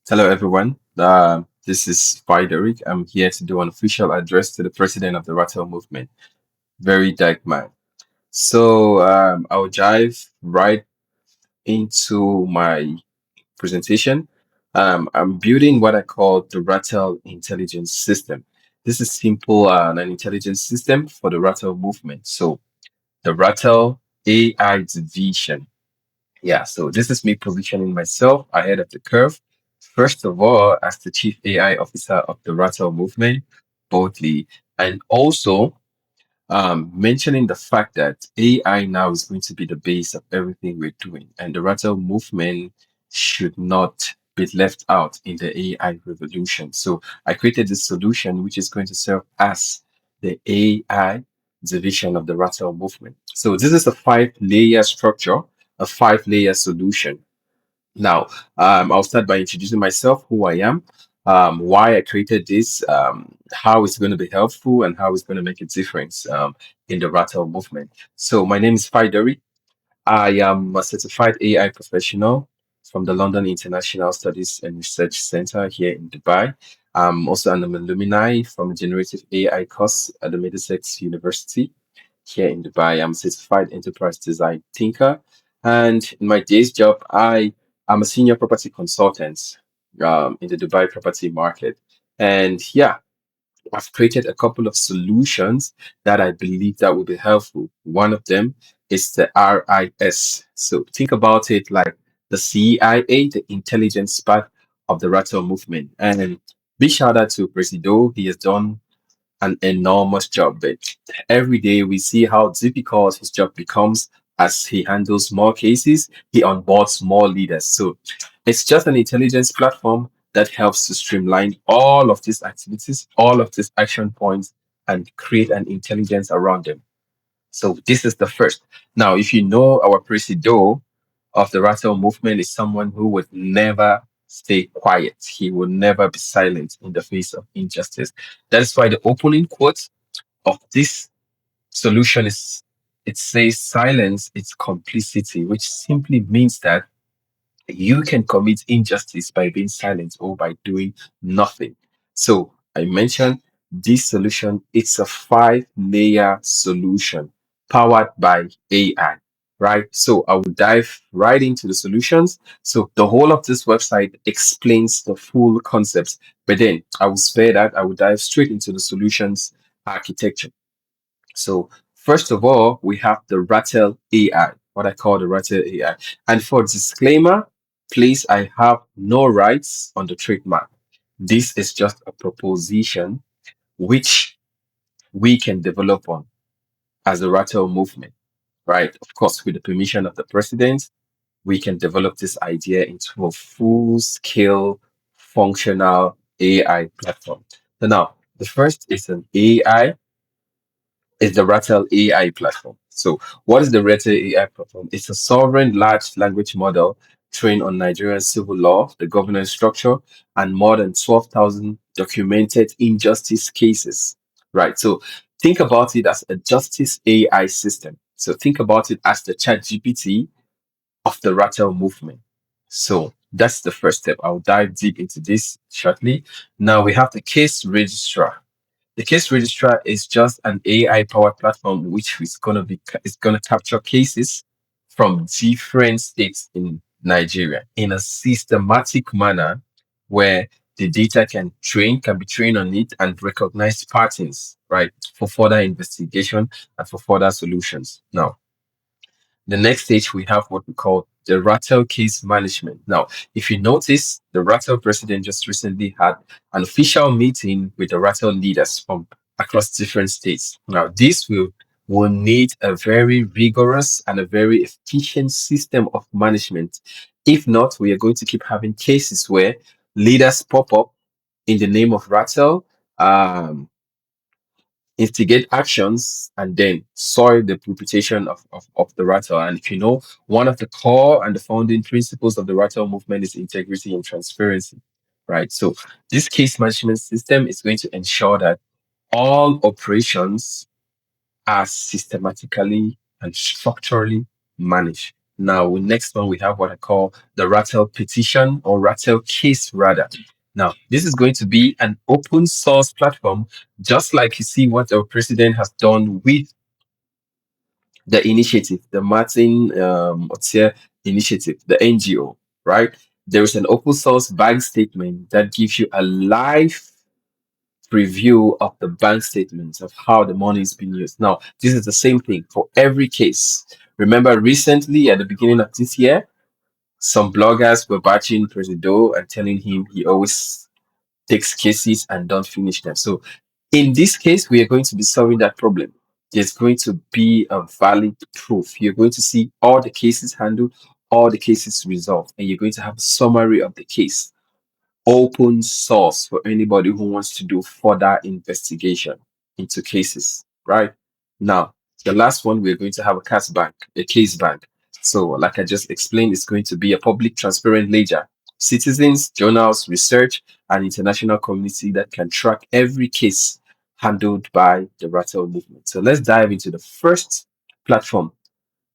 Hello, everyone. This is Frederick. I'm here to do an official address to the president of the Ratel Movement, VeryDarkMan. I'll dive right into my presentation. I'm building what I call the Ratel Intelligence System. This is simple an intelligence system for the Ratel Movement. So the Ratel AI division. Yeah, so this is me positioning myself ahead of the curve. First of all, as the chief AI officer of the Ratel movement, boldly, and also mentioning the fact that AI now is going to be the base of everything we're doing, and the Ratel movement should not be left out in the AI revolution. So I created this solution which is going to serve as the AI division of the Ratel movement. So this is a five-layer structure, a five-layer solution. Now, I'll start by introducing myself, who I am, why I created this, how it's going to be helpful, and how it's going to make a difference in the Ratel movement. So, my name is Faidari. I am a certified AI professional from the London International Studies and Research Center here in Dubai. I'm also an alumni from a generative AI course at the Middlesex University here in Dubai. I'm a certified enterprise design thinker. And in my day's job, I am a senior property consultant in the Dubai property market. And yeah, I've created a couple of solutions that I believe that will be helpful. One of them is the RIS. So think about it like the CIA, the intelligence part of the Ratel movement. And big shout out to Presido. He has done an enormous job. But every day we see how difficult his job becomes as he handles more cases, he onboards more leaders. So it's just an intelligence platform that helps to streamline all of these activities, all of these action points, and create an intelligence around them. So this is the first. Now, if you know our presido of the Ratel movement is someone who would never stay quiet. He will never be silent in the face of injustice. That is why the opening quote of this solution is it says silence is complicity, which simply means that you can commit injustice by being silent or by doing nothing. So I mentioned this solution, it's a five-layer solution powered by AI, right? So I will dive right into the solutions. So the whole of this website explains the full concepts, but then I will spare that. I will dive straight into the solutions architecture. So first of all, we have the Ratel AI, what I call the Ratel AI. And for disclaimer, please, I have no rights on the trademark. This is just a proposition which we can develop on as a Ratel movement, right? Of course, with the permission of the president, we can develop this idea into a full-scale functional AI platform. So now, the first is an AI is the Ratel AI platform. So, what is the Ratel AI platform? It's a sovereign large language model trained on Nigerian civil law, the governance structure, and more than 12,000 documented injustice cases. Right. So, think about it as a justice AI system. So, think about it as the chat GPT of the Ratel movement. So, that's the first step. I'll dive deep into this shortly. Now, we have the case registrar. The case registrar is just an AI powered platform which is gonna capture cases from different states in Nigeria in a systematic manner where the data can be trained on it and recognize patterns, right, for further investigation and for further solutions. Now, the next stage, we have what we call the Ratel case management. Now, if you notice, the Ratel president just recently had an official meeting with the Ratel leaders from across different states. Now, will need a very rigorous and a very efficient system of management. If not, we are going to keep having cases where leaders pop up in the name of Ratel, um, instigate actions and then soil the reputation of the Ratel. And if you know, one of the core and the founding principles of the Ratel movement is integrity and transparency, right? So this case management system is going to ensure that all operations are systematically and structurally managed. Now, next one, we have what I call the Ratel petition or Ratel case rather. Now, this is going to be an open source platform, just like you see what our president has done with the initiative, the Martin Otse initiative, the NGO, right? There is an open source bank statement that gives you a live preview of the bank statements of how the money is being used. Now, this is the same thing for every case. Remember, recently at the beginning of this year, some bloggers were batching Presido and telling him he always takes cases and don't finish them. So in this case, we are going to be solving that problem. There's going to be a valid proof. You're going to see all the cases handled, all the cases resolved, and you're going to have a summary of the case, open source for anybody who wants to do further investigation into cases, right? Now, the last one, we're going to have a case bank, a case bank. So, like I just explained, it's going to be a public transparent ledger. Citizens, journals, research, and international community that can track every case handled by the Ratel movement. So let's dive into the first platform.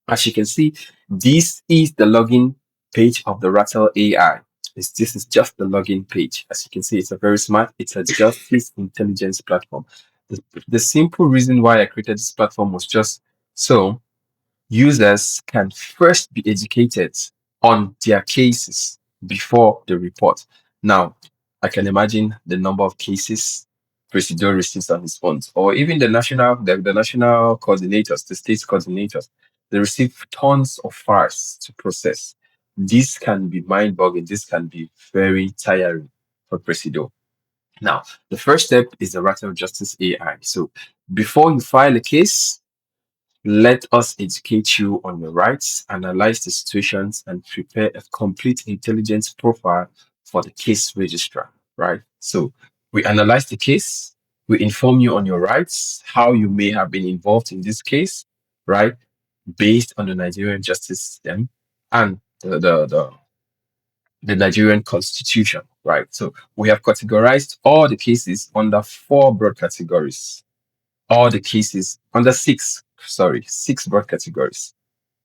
As you can see, this is the login page of the Ratel AI. This is just the login page. As you can see, it's a very smart, it's a justice intelligence platform. The simple reason why I created this platform was just so users can first be educated on their cases before the report. Now, I can imagine the number of cases Presido receives on his phones, or even the national coordinators, the state coordinators, they receive tons of files to process. This can be mind-boggling. This can be very tiring for Presido. Now, the first step is the Rattle Justice AI. So, before you file a case, let us educate you on your rights, analyze the situations, and prepare a complete intelligence profile for the case registrar, right? So we analyze the case, we inform you on your rights, how you may have been involved in this case, right? Based on the Nigerian justice system and the Nigerian constitution, right? So we have categorized all the cases under four broad categories, all the cases under six broad categories.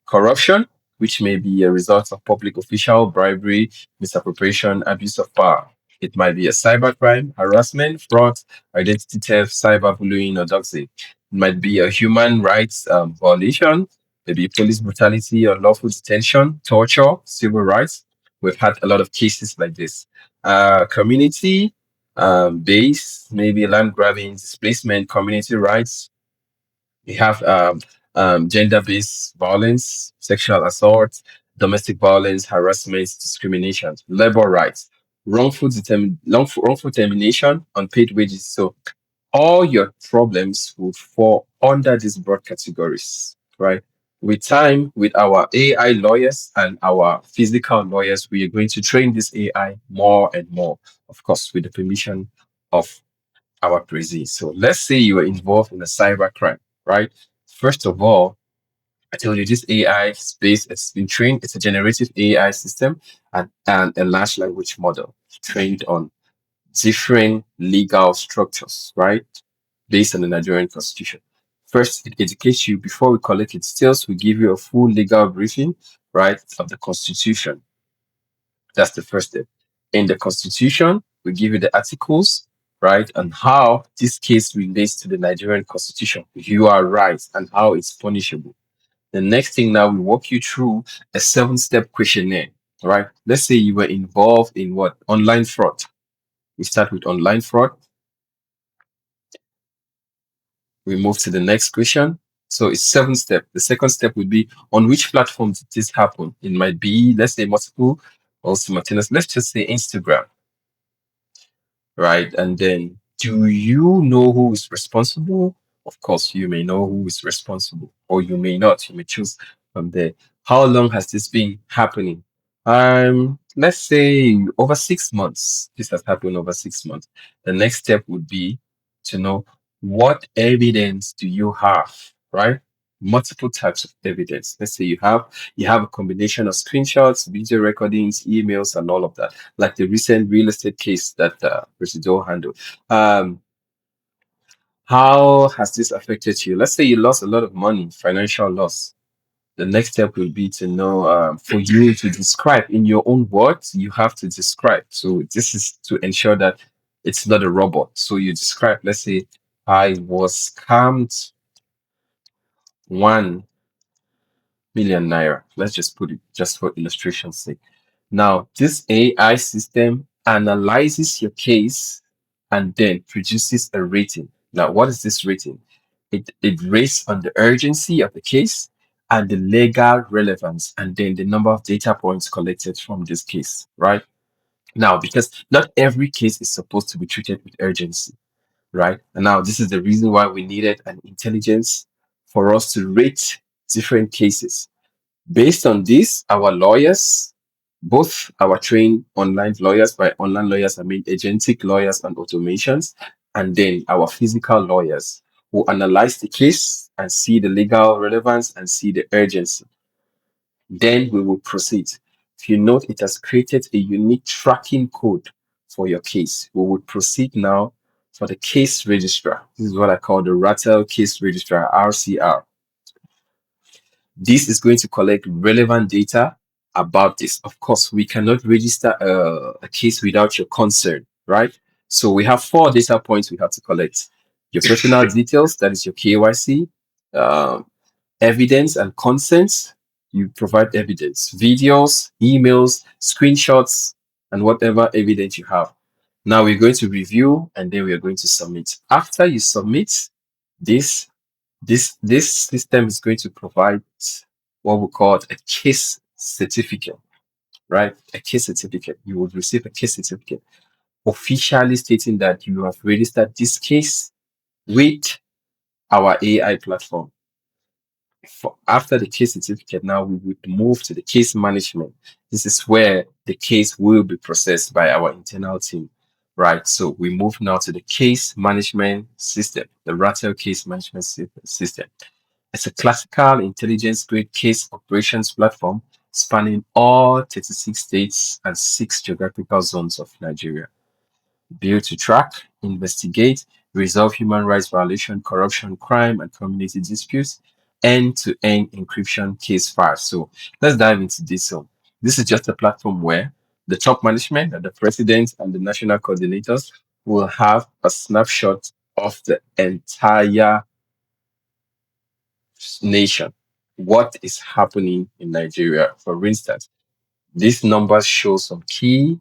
Corruption, which may be a result of public official bribery, misappropriation, abuse of power. It might be a cybercrime, harassment, fraud, identity theft, cyberbullying, or doxing. It might be a human rights violation, maybe police brutality, unlawful detention, torture, civil rights. We've had a lot of cases like this. Community base, maybe land grabbing, displacement, community rights, we have gender-based violence, sexual assault, domestic violence, harassment, discrimination, labor rights, wrongful termination, unpaid wages. So all your problems would fall under these broad categories, right? With time, with our AI lawyers and our physical lawyers, we are going to train this AI more and more, of course, with the permission of our praise. So let's say you are involved in a cyber crime, right? First of all, I told you this AI space, it's been trained, it's a generative AI system and a large language model trained on different legal structures, right? Based on the Nigerian constitution. First, it educates you before we collect its details, we give you a full legal briefing, right, of the constitution. That's the first step. In the Constitution, we give you the articles, right, and how this case relates to the Nigerian Constitution. You are right, and how it's punishable. The next thing now, we walk you through a seven-step questionnaire, right? Let's say you were involved in what? Online fraud. We start with online fraud. We move to the next question. So it's seven step. The second step would be on which platform did this happen? It might be, let's say, multiple or simultaneous. Let's just say Instagram, right? And then, do you know who is responsible? Of course, you may know who is responsible, or you may not. You may choose from there. How long has this been happening? Let's say over 6 months. This has happened over 6 months. The next step would be to know what evidence do you have, right? Multiple types of evidence. Let's say you have a combination of screenshots, video recordings, emails, and all of that, like the recent real estate case that Presido handled. How has this affected you? Let's say you lost a lot of money, financial loss. The next step will be to know for you to describe in your own words, you have to describe. So this is to ensure that it's not a robot. So you describe, let's say, I was scammed 1 million naira. Let's just put it just for illustration's sake. Now, this AI system analyzes your case and then produces a rating. Now, what is this rating? It rates on the urgency of the case and the legal relevance, and then the number of data points collected from this case, right? Now, because not every case is supposed to be treated with urgency, right? And now, this is the reason why we needed an intelligence for us to rate different cases. Based on this, our lawyers, both our trained online lawyers, by online lawyers, I mean agentic lawyers and automations, and then our physical lawyers who analyze the case and see the legal relevance and see the urgency. Then we will proceed. If you note, it has created a unique tracking code for your case. We will proceed now for the case registrar. This is what I call the Ratel case registrar, RCR. This is going to collect relevant data about this. Of course, we cannot register a case without your consent, right? So we have 4 data points we have to collect. Your personal details, that is your KYC, evidence and consent. You provide evidence, videos, emails, screenshots, and whatever evidence you have. Now we're going to review and then we are going to submit. After you submit this, this system is going to provide what we call a case certificate, right? A case certificate. You will receive a case certificate officially stating that you have registered this case with our AI platform. After the case certificate, now we would move to the case management. This is where the case will be processed by our internal team, right? So we move now to the case management system, the Ratel case management system. It's a classical intelligence-grade case operations platform spanning all 36 states and 6 geographical zones of Nigeria. Built to track, investigate, resolve human rights violation, corruption, crime, and community disputes, end-to-end encryption case files. So let's dive into this. So this is just a platform where the top management and the president and the national coordinators will have a snapshot of the entire nation, what is happening in Nigeria. For instance, these numbers show some key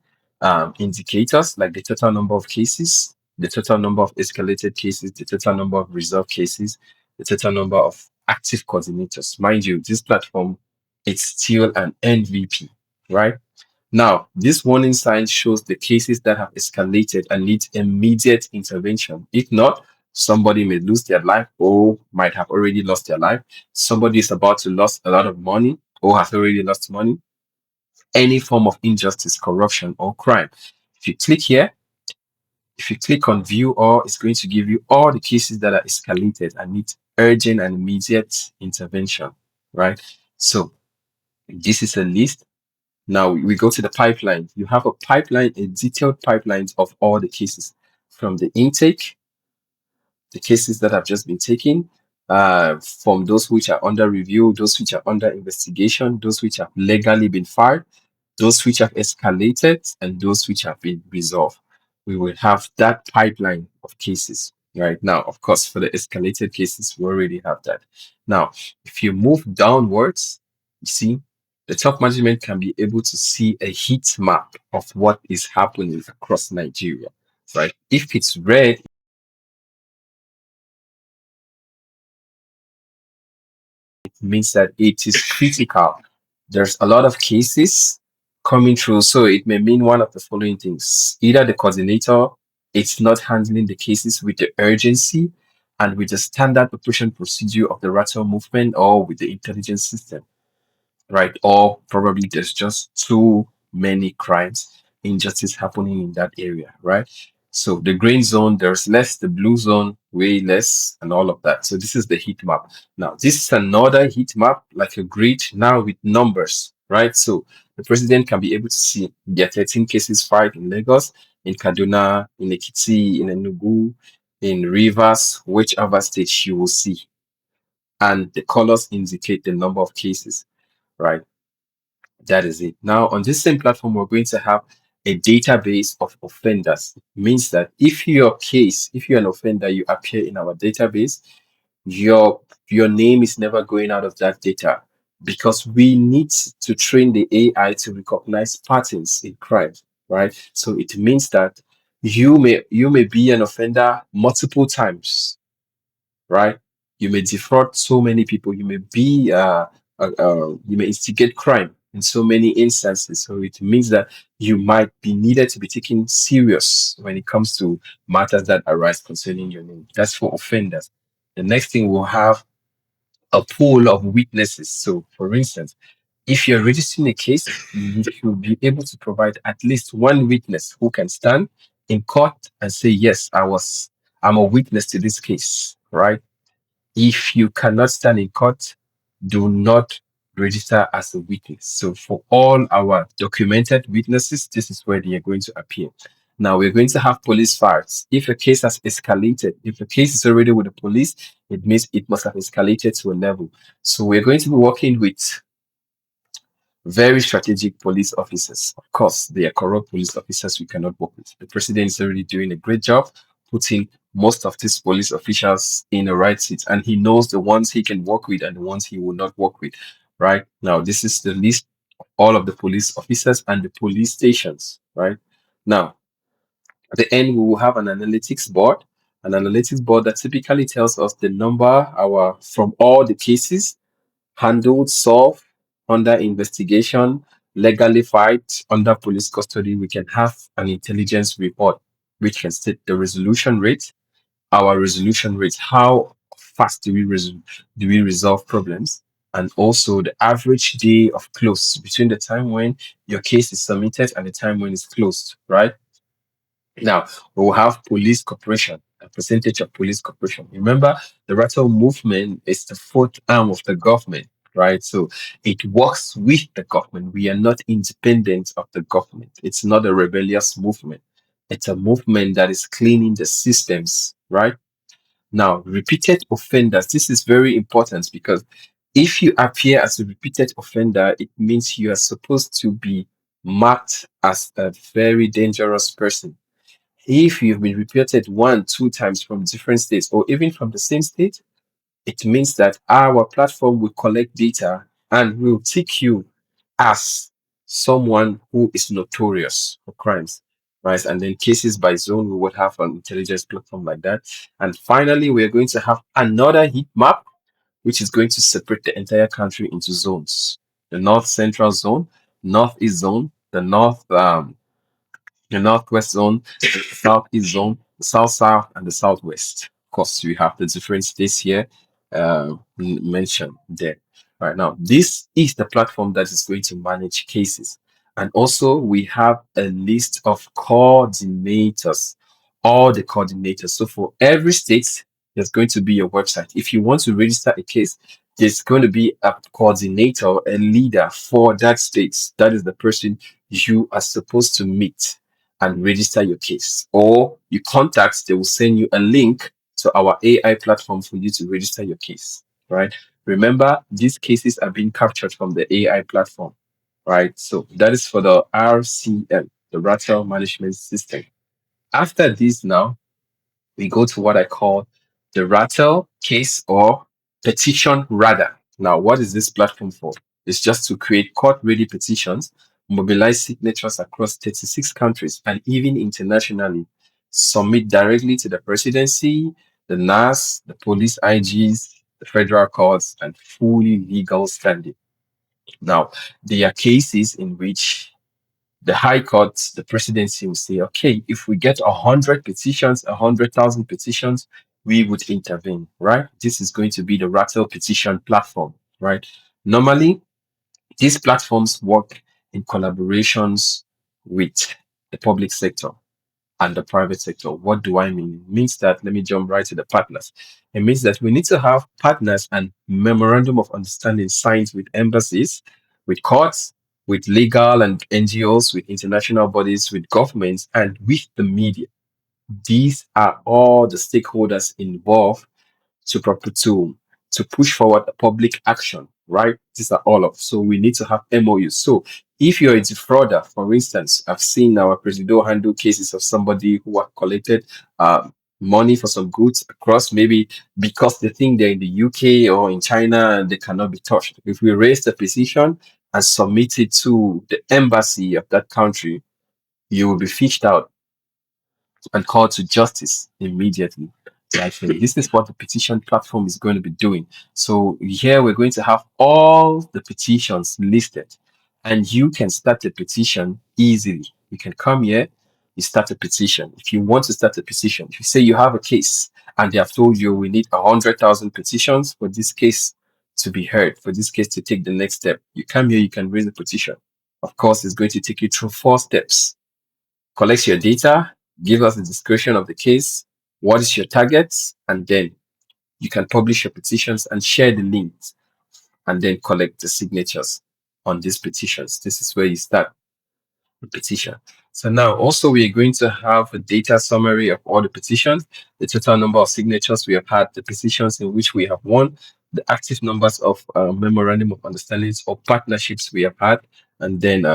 indicators like the total number of cases, the total number of escalated cases, the total number of resolved cases, the total number of active coordinators. Mind you, this platform, it's still an MVP, right? Now, this warning sign shows the cases that have escalated and need immediate intervention. If not, somebody may lose their life or might have already lost their life. Somebody is about to lose a lot of money or has already lost money. Any form of injustice, corruption, or crime. If you click here, if you click on view all, it's going to give you all the cases that are escalated and need urgent and immediate intervention, right? So this is a list. Now we go to the pipeline. You have a pipeline, a detailed pipeline of all the cases from the intake, the cases that have just been taken, from those which are under review, those which are under investigation, those which have legally been filed, those which have escalated, and those which have been resolved. We will have that pipeline of cases right now. Of course, for the escalated cases, we already have that. Now, if you move downwards, you see the top management can be able to see a heat map of what is happening across Nigeria, right? If it's red, means that it is critical. There's a lot of cases coming through, so it may mean one of the following things. Either the coordinator, it's not handling the cases with the urgency and with the standard operation procedure of the Ratel movement or with the intelligence system, right? Or probably there's just too many crimes, injustice happening in that area, right? So the green zone, there's less, the blue zone, way less, and all of that. So this is the heat map. Now, this is another heat map, like a grid, now with numbers, right? So the president can be able to see there are 13 cases filed in Lagos, in Kaduna, in Ekiti, in Enugu, in Rivers, whichever state you will see. and the colors indicate the number of cases, right? That is it. Now, on this same platform, we're going to have a database of offenders. It means that if you're an offender, you appear in our database, your your name is never going out of that data because we need to train the AI to recognize patterns in crime, right? So it means that you may be an offender multiple times, right? You may defraud so many people. You may instigate crime in so many instances. So it means that you might be needed to be taken serious when it comes to matters that arise concerning your name. That's for offenders. The next thing we'll have a pool of witnesses. So, for instance, if you're registering a case, you should be able to provide at least one witness who can stand in court and say, "Yes, I'm a witness to this case," right? If you cannot stand in court, do not register as a witness. So for all our documented witnesses, this is where they are going to appear. Now we're going to have police files. If a case has escalated, if a case is already with the police, it means it must have escalated to a level. So we're going to be working with very strategic police officers. Of course, they are corrupt police officers we cannot work with. The president is already doing a great job putting most of these police officials in the right seats, and he knows the ones he can work with and the ones he will not work with. Right now, this is the list of all of the police officers and the police stations. Right now, at the end, we will have an analytics board that typically tells us the number our from all the cases handled, solved, under investigation, legally fight, under police custody. We can have an intelligence report which can state the resolution rate, our resolution rate, how fast do we resolve problems, and also the average day of close between the time when your case is submitted and the time when it's closed, right? Now, we will have police cooperation, a percentage of police cooperation. Remember, the Ratel movement is the fourth arm of the government, right? So it works with the government. We are not independent of the government. It's not a rebellious movement. It's a movement that is cleaning the systems, right? Now, repeated offenders. This is very important because if you appear as a repeated offender, it means you are supposed to be marked as a very dangerous person. If you've been reported one, two times from different states, or even from the same state, it means that our platform will collect data and will take you as someone who is notorious for crimes, right? And then cases by zone, we would have an intelligence platform like that. And finally, we're going to have another heat map, which is going to separate the entire country into zones: the North Central Zone, Northeast Zone, the northwest zone, the southeast zone, the south south, and the southwest. Of course, we have the different states here mentioned there. Right now, this is the platform that is going to manage cases. And also, we have a list of coordinators, all the coordinators. So for every state, there's going to be a website. If you want to register a case, there's going to be a coordinator, a leader for that state. That is the person you are supposed to meet and register your case. Or you contact, they will send you a link to our AI platform for you to register your case, right? Remember, these cases are being captured from the AI platform, right? So that is for the RCM, the Ratel Management System. After this now, we go to what I call the Ratel case or petition radar. Now, what is this platform for? It's just to create court-ready petitions, mobilize signatures across 36 countries and even internationally, submit directly to the presidency, the NAS, the police IGs, the federal courts, and fully legal standing. Now, there are cases in which the High Court, the presidency will say, okay, if we get 100 petitions, 100,000 petitions, we would intervene, right? This is going to be the Ratel petition platform, right? Normally, these platforms work in collaborations with the public sector and the private sector. What do I mean? It means that, let me jump right to the partners. It means that we need to have partners and memorandum of understanding signed with embassies, with courts, with legal and NGOs, with international bodies, with governments, and with the media. These are all the stakeholders involved to to push forward a public action, right? These are all of. So we need to have MOUs. So if you're a defrauder, for instance, I've seen our Presido handle cases of somebody who have collected money for some goods across, maybe because they think they're in the UK or in China and they cannot be touched. If we raise the petition and submit it to the embassy of that country, you will be fished out and called to justice immediately. Right? So this is what the petition platform is going to be doing. So here we're going to have all the petitions listed, and you can start a petition easily. You can come here, you start a petition. If you want to start a petition, if you say you have a case and they have told you we need 100,000 petitions for this case to be heard, for this case to take the next step, you come here, you can raise a petition. Of course, it's going to take you through 4 steps. Collect your data, give us the description of the case, what is your target, and then you can publish your petitions and share the links and then collect the signatures on these petitions. This is where you start the petition. So now also we are going to have a data summary of all the petitions, the total number of signatures we have had, the petitions in which we have won, the active numbers of memorandum of understandings or partnerships we have had, and then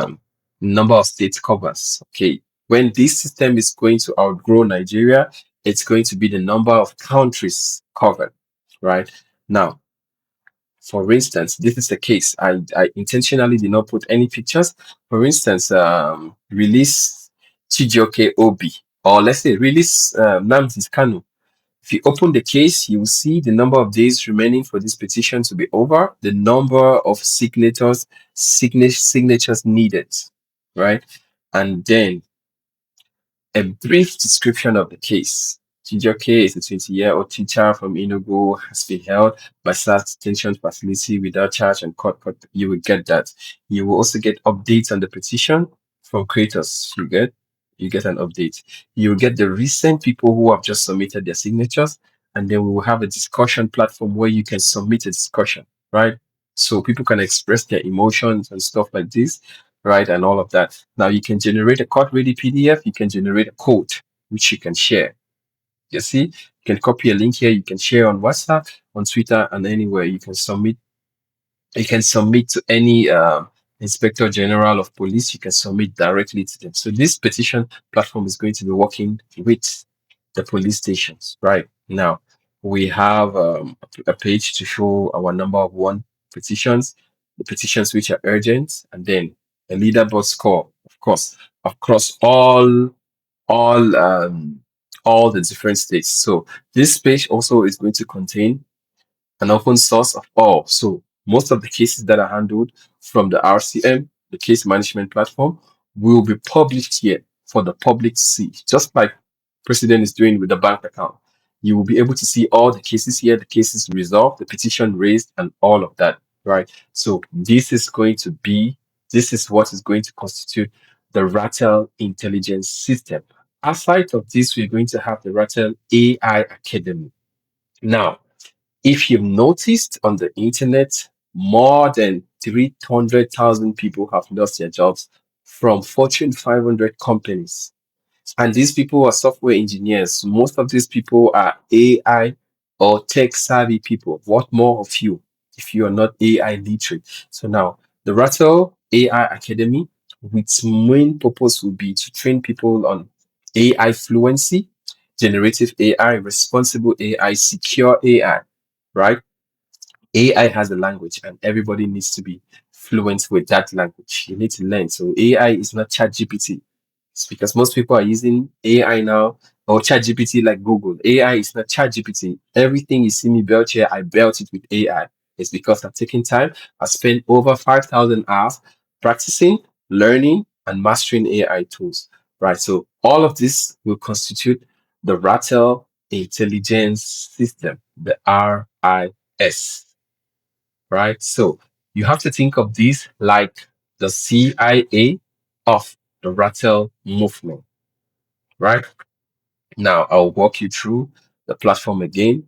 number of states covers. Okay, when this system is going to outgrow Nigeria, it's going to be the number of countries covered, right? Now, for instance, this is the case. I intentionally did not put any pictures. For instance, release Chijioke Obi, or let's say release Namdi Kanu. If you open the case, you will see the number of days remaining for this petition to be over, the number of signatures needed, right? And then a brief description of the case. Chijioke is a 20-year-old teacher from Enugu, has been held by such detention facility without charge and court. You will get that. You will also get updates on the petition from creators. You get an update. You will get the recent people who have just submitted their signatures, and then we will have a discussion platform where you can submit a discussion, right? So people can express their emotions and stuff like this, right? And all of that. Now you can generate a court ready PDF, you can generate a code which you can share. You see, you can copy a link here, you can share on WhatsApp, on Twitter, and anywhere. You can submit to any inspector general of police, you can submit directly to them. So this petition platform is going to be working with the police stations. Right now we have a page to show our number of won petitions, the petitions which are urgent, and then a leaderboard score, of course, across all um all the different states. So this page also is going to contain an open source of all. So most of the cases that are handled from the RCM, the case management platform, will be published here for the public to see, just like President is doing with the bank account. You will be able to see all the cases here, the cases resolved, the petition raised, and all of that, right? So this is what is going to constitute the Ratel Intelligence System. Aside of this, we're going to have the Ratel AI Academy. Now, if you've noticed on the internet, more than 300,000 people have lost their jobs from Fortune 500 companies. And these people are software engineers. Most of these people are AI or tech savvy people. What more of you if you are not AI literate? So now, the Rattle AI Academy, its main purpose will be to train people on AI fluency, generative AI, responsible AI, secure AI, right? AI has a language and everybody needs to be fluent with that language. You need to learn. So AI is not ChatGPT. It's because most people are using AI now or ChatGPT like Google. AI is not ChatGPT. Everything you see me build here, I built it with AI. It's because I've taken time. I spent over 5,000 hours practicing, learning, and mastering AI tools. Right. So all of this will constitute the Ratel Intelligence System, the RIS, right? So you have to think of this like the CIA of the Ratel movement, right? Now I'll walk you through the platform again.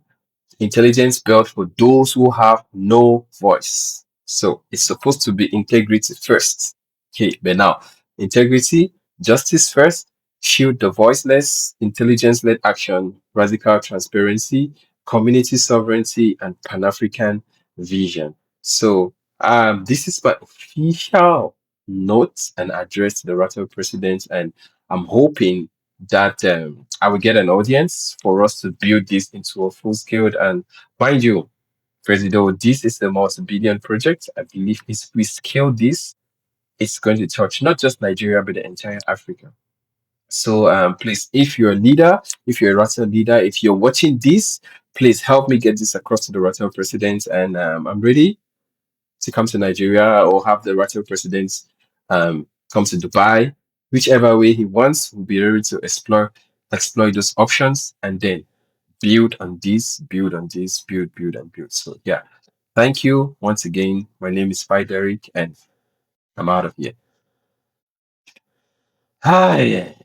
Intelligence built for those who have no voice. So it's supposed to be integrity first. Okay, but now integrity, justice first, shield the voiceless, intelligence led action, radical transparency, community sovereignty, and Pan African vision. So, this is my official note and address to the Ratel president, and I'm hoping that I will get an audience for us to build this into a full scale. And mind you, Presido, this is the multi-billion project. I believe if we scale this, it's going to touch not just Nigeria, but the entire Africa. So please, if you're a leader, if you're a Ratel leader, if you're watching this, please help me get this across to the Ratel president. And I'm ready to come to Nigeria or have the Ratel president come to Dubai, whichever way he wants. We'll be ready to exploit those options, and then build on this, build on this, build and build. So yeah, thank you once again. My name is Derek, and I'm out of here. Hi.